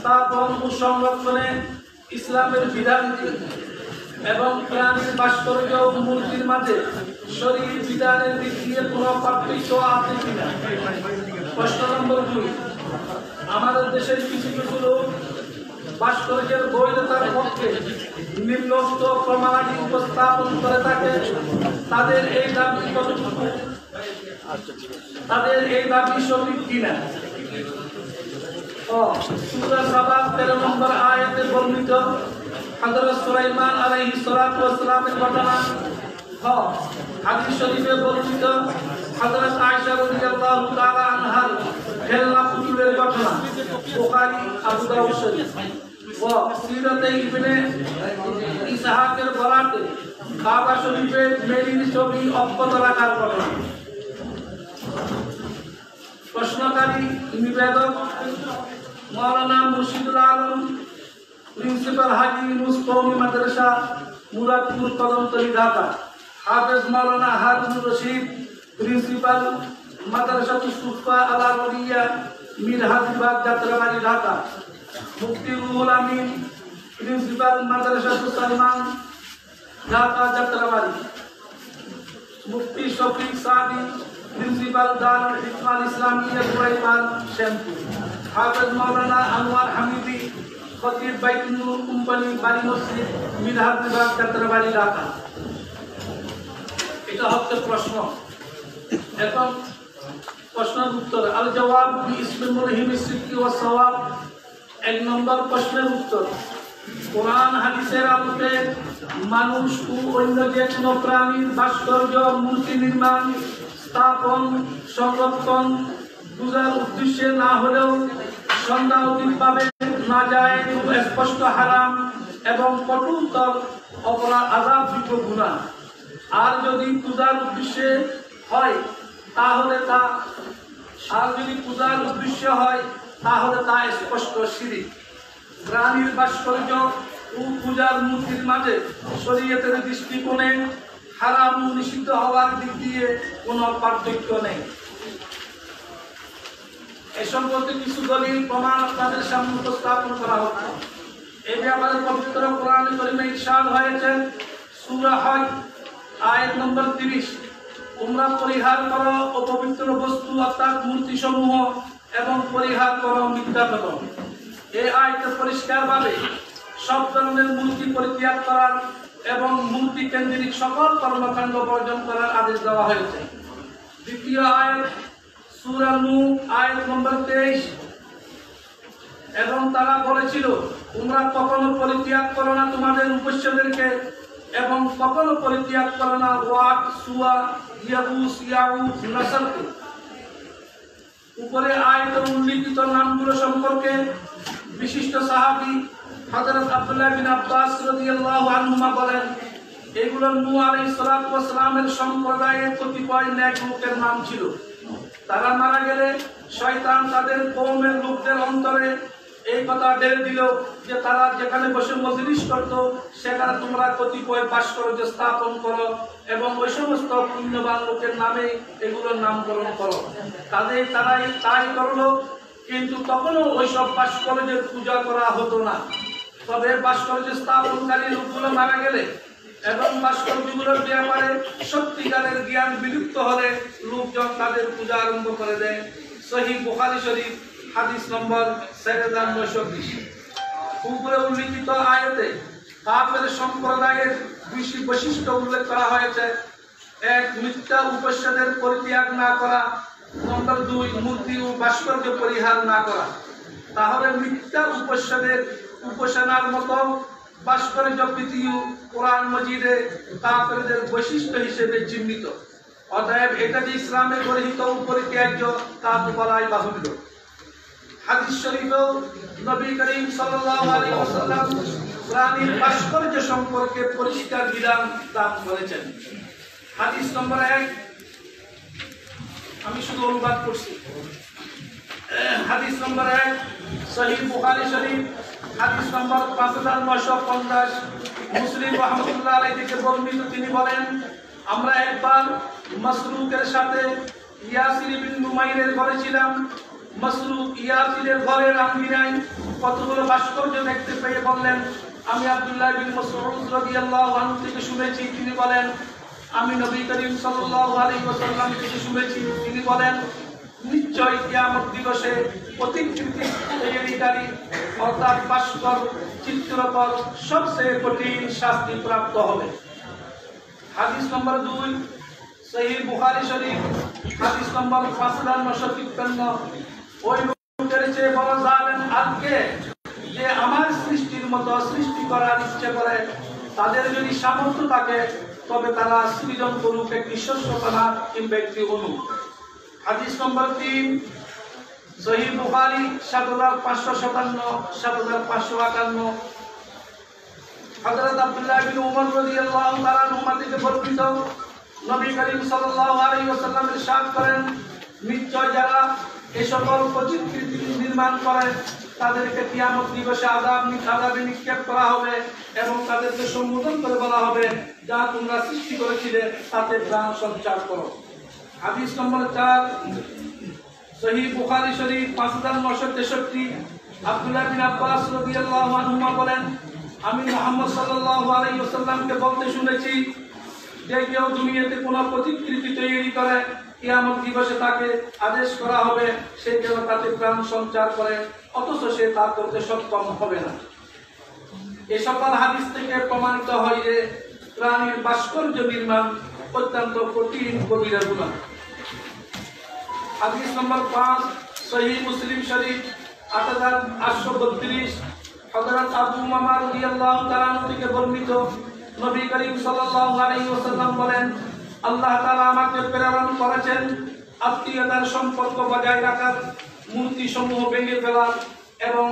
স্থাপন ও সংরক্ষণে ইসলামের বিধান এবং প্রাণীর ভাস্কর্য ও মূর্তির মাঝে শরীয়ত বিধানের দিক দিয়ে কোনো পার্থক্য আছে কিনা। প্রশ্ন নম্বর 2, আমাদের দেশের কিছু কিছু লোক ভাস্কর্যের বৈধতার পক্ষে নিম্নোক্ত প্রমাণাদি উপস্থাপন করে থাকে, তাদের এই দাবি কতটুকু, তাদের এই দাবি সঠিক কিনা। সূরা সাবা 13 নম্বর আয়াতে বর্ণিত হযরত সুলাইমান আলাইহিস সালাতু ওয়াস সালামের ঘটনা। হাদিস শরীফে বর্ণিত হযরত আয়েশা রাদিয়াল্লাহু তাআলা আনহার খেলনা পুতুলের ঘটনা, বুখারী, আবু দাউদ শরীফ। সিরাতে ইবনে ইসহাকের বরাতে কাবা শরীফে মেরির ছবি অক্ষত রাখার ঘটনা। প্রশ্নকারী নিবেদক মাওলানা মুর্শিদুল আলম, প্রিন্সিপাল হাজি ইউনুস কওমি মাদ্রাসা, মুরাদপুর, কদমতলী, ঢাকা। হাফেজ মাওলানা হারুনুর রশিদ, প্রিন্সিপাল মাদ্রাসাতুস সুফা আলা রবিয়া, মিরহাজিবাগ, যাত্রাবাড়ি, ঢাকা। মুফতি রুহুল আমিন, প্রিন্সিপাল মাদ্রাসাতুস সালমান, ঢাকা, যাত্রাবাড়ি। মুফতি শফিক সাদি, প্রিন্সিপাল দারুল হিকমাল ইসলামিয়া, বুরাইপাল, শ্যামপুর। হাফেজ মাওলানা আনোয়ার হামিদি, খতিব বাইতুন নূর কোম্পানি, বাড়ি মসজিদ, মিরহাজিবাগ, যাত্রাবাড়ি, ঢাকা। এটা হচ্ছে প্রশ্ন। এখন প্রশ্নের উত্তর। আল জবাব বিইসমি মুরহিমিস সিদ্দি ওয়াস সাওয়াব। 1 নম্বর প্রশ্নের উত্তর, কোরআন হাদিসের আলোকে মানুষ ও অন্য যে কোনো প্রাণীর ভাস্কর্য, মূর্তি নির্মাণ, স্থাপন, সংরক্ষণ পূজার উদ্দেশ্যে না হলেও সন্দেহাতীতভাবে নাজায়েজ ও স্পষ্ট হারাম এবং কঠোরতর অপরাধ, আযাবযোগ্য গুনাহ। আর যদি পূজার উদ্দেশ্যে হয় তাহলে তা স্পষ্ট শিরক। প্রাণীর ভাস্কর্য ও পূজার মূর্তির মাঝে শরীয়তের দৃষ্টিকোণে হারাম ও নিষিদ্ধ হওয়ার দিক দিয়ে কোনো পার্থক্য নেই। এ সম্পর্কে কিছু দলিল প্রমাণ আপনাদের সামনে উপস্থাপন করা হচ্ছে। এই ব্যাপারে পবিত্র কোরআন কারীমে ইরশাদ হয়েছে, সূরা হজ আয়াত নম্বর 30, তোমরা পরিহার করো অপবিত্র বস্তু অর্থাৎ মূর্তি সমূহ এবং পরিহার করো মিথ্যাকথন। এই আয়াতে পরিষ্কারভাবে সব ধরনের মূর্তি পরিত্যাগ করার এবং মূর্তি কেন্দ্রিক সকল কর্মকাণ্ড বর্জন করার আদেশ দেওয়া হয়েছে। দ্বিতীয় আয়াত সূরা নূহ আয়াত নম্বর 23, এবং তারা বলেছিল, তোমরা কখনো পরিত্যাগ করো না তোমাদের উপাস্যদেরকে এবং কখনো পরিত্যাগ করো না ওয়াদ, সুয়া, ইয়াগুস, ইয়াউক, নাসরকে। উপরে আয়াতে উল্লিখিত নামগুলো সম্পর্কে বিশিষ্ট সাহাবী হযরত আব্দুল্লাহ বিন আব্বাস রাদিয়াল্লাহু আনহুমা বলেন, এগুলো নূহ আলাইহিস সালাতু ওয়াস সালামের সম্প্রদায়ের কতিপয় নেক লোকের নাম ছিল। তারা মারা গেলে শয়তান তাদের কওমের লোকদের অন্তরে এই কথা ঢেলে দিল যে তারা যেখানে বসে মজলিস করত সেখানে তোমরা কতিপয় ভাস্কর্য স্থাপন করো এবং ওই সমস্ত পুণ্যবান লোকের নামে এগুলোর নামকরণ করো। তারাই তাই করলো, কিন্তু তখনও ওইসব ভাস্কর্যের পূজা করা হতো না। তবে ভাস্কর্য স্থাপনকারী লোকগুলো মারা গেলে এবং ভাস্কর্যগুলোর ব্যাপারে সত্যিকারের জ্ঞান বিলুপ্ত হলে লোকজন তাদের পূজা আরম্ভ করে দেয়। সহিহ বুখারী শরীফ হাদিস নম্বর 4920। উপরে উল্লিখিত আয়াতে কাফের সম্প্রদায়ের দুইটি বৈশিষ্ট্য উল্লেখ করা হয়েছে। 1, মিথ্যা উপাস্যদের পরিত্যাগ না করা। নম্বর 2, মূর্তি ও ভাস্কর্য পরিহার না করা। তাহলে মিথ্যা উপাস্যদের উপাসনার মতো ভাস্কর্য প্রীতিও কোরআন মজিদে কাফেরদের বৈশিষ্ট্য হিসেবে চিহ্নিত। অতএব এটা যে ইসলামের গৃহীত পরিত্যাজ্য তা তো বলাই বাহুল্য। হাদিস শরীফেও নবী করিম সাল্লাল্লাহু আলাইহি ওয়াসাল্লাম প্রাণীর ভাস্কর্য সম্পর্কে পরিষ্কার বিধান দান করেছেন। হাদিস নম্বর 1, আমি শুধু অনুবাদ করছি। হাদিস নম্বর 1, সহিহ বুখারী শরীফ হাদিস নম্বর 5950, মুসলিম রাহমাতুল্লাহ আলাইহি থেকে বর্ণিত। তিনি বলেন, আমরা একবার মাসরুকের সাথে ইয়াসির বিন নুমাইরের ঘরে ছিলাম। মাসরুক ইয়াসিরের ঘরের আঙ্গিনায় কতগুলো ভাস্কর্য দেখতে পেয়ে বললেন, আমি আব্দুল্লাহ বিন মাসউদ রাদিয়াল্লাহু আনহু থেকে শুনেছি, তিনি বলেন আমি নবী করিম সাল্লাল্লাহু আলাইহি ওয়াসাল্লাম থেকে শুনেছি, তিনি বলেন নিশ্চয় কিয়ামত দিবসে প্রতিকৃতি তৈরিকারী অর্থাৎ ভাস্কর চিত্রকর সবচেয়ে কঠিন শাস্তি প্রাপ্ত হবে। হাদিস নম্বর 2 সহিহ বুখারী শরীফ হাদিস নম্বর 5953। ওই লোকের চেয়ে বড় জালেম আর কে, যে আমার সৃষ্টির মতো সৃষ্টি করার ইচ্ছে করে, তাদের যদি সামর্থ্য থাকে তবে তারা সৃজন করুক একটি শস্যদানা কিংবা একটি অণু। হাদিস নম্বর 3 সহিহ বুখারী 7557 7558। হযরত আব্দুল্লাহ বিন উমর রাদিয়াল্লাহু তাআলা আনহুমা থেকে বর্ণিত, নবী করিম সাল্লাল্লাহু আলাইহি ওয়াসাল্লাম ইরশাদ করেন, নিশ্চয় যারা এই সকল প্রতিকৃতি নির্মাণ করে তাদেরকে কিয়ামত দিবসে আযাবে নিক্ষেপ করা হবে এবং তাদেরকে সম্বোধন করে বলা হবে, যা তোমরা সৃষ্টি করেছিলে তাতে প্রাণ সঞ্চার করো। হাদিস নম্বর 4 সহিহ বুখারী শরীফ 5963। আব্দুল্লাহ বিন আব্বাস রাদিয়াল্লাহু আনহুমা বলেন, আমি মুহাম্মদ সাল্লাল্লাহু আলাইহি ওয়াসাল্লামকে বলতে শুনেছি, যে কেউ দুনিয়াতে কোনো প্রতিকৃতি তৈরি করে কিয়ামত দিবসে তাকে আদেশ করা হবে সে যেন তাতে প্রাণ সঞ্চার করে, অথচ সে তা করতে সক্ষম হবে না। এই সকল হাদিস থেকে প্রমাণিত হয় যে প্রাণীর ভাস্কর্য নির্মাণ অত্যন্ত কঠিন কবিরা গুনাহ। হাদিস নম্বর 5 সহিহ মুসলিম শরীফ 8832। হযরত আবু উমামা রাদিয়াল্লাহু তাআলা থেকে বর্ণিত, নবী করিম সাল্লাল্লাহু আলাইহি ওয়াসাল্লাম বলেন, আল্লাহ তাআলা আমাকে প্রেরণ করেছেন আত্মীয়তার সম্পর্ক বজায় রাখার, মূর্তি সমূহ ভেঙে ফেলার এবং